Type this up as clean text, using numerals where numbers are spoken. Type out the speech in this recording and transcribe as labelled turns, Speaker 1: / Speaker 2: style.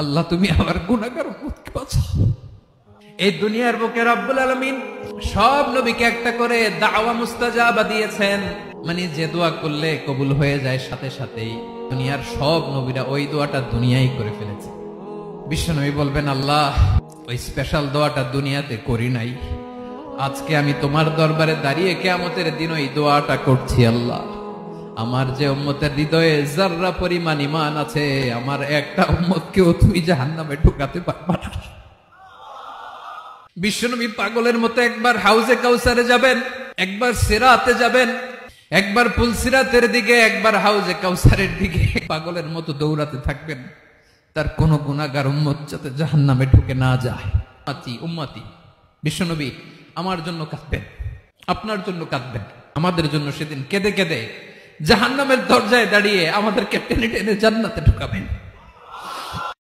Speaker 1: আল্লাহ তুমি আমার গুনাহগার উম্মতকে বাঁচাও। এই দুনিয়ার বুকে রব্বুল আলামিন সব নবীকে একটা করে দাওয়া মুস্তাজাবা দিয়েছেন, মানে যে দোয়া করলে কবুল হয়ে যায় সাথে সাথেই। দুনিয়ার সব নবীরা ওই দোয়াটা দুনিয়ায় করে ফেলেছে। বিশ্বনবী বলবেন, আল্লাহ ওই স্পেশাল দোয়াটা দুনিয়াতে করি নাই, আজকে আমি তোমার দরবারে দাঁড়িয়ে কিয়ামতের দিন ওই দোয়াটা করছি। আল্লাহ আমার যে উম্মতের হৃদয়ে যাররা পরিমাণ ঈমান আছে, আমার একটা উম্মতকেও তুমি জাহান্নামে ঢুকাতে পারবা না। বিশ্বনবী পাগলের মতো একবার হাউজে কাউসারে যাবেন, একবার সিরাতে যাবেন, একবার পুলসিরাতের দিকে, একবার হাউজে কাউসারের দিকে, পাগলের মতো দৌড়াতে থাকবেন, তার কোন গুনাহগার উম্মত যাতে জাহান্নামে ঢুকে না যায়। উম্মতি বিশ্বনবী আমার জন্য কাঁদবেন, আপনার জন্য কাঁদবেন, আমাদের জন্য সেদিন কেঁদে কেঁদে জাহান্নামের দরজায় দাঁড়িয়ে আমাদেরকে টেনে টেনে জান্নাতে ঢুকাবেন।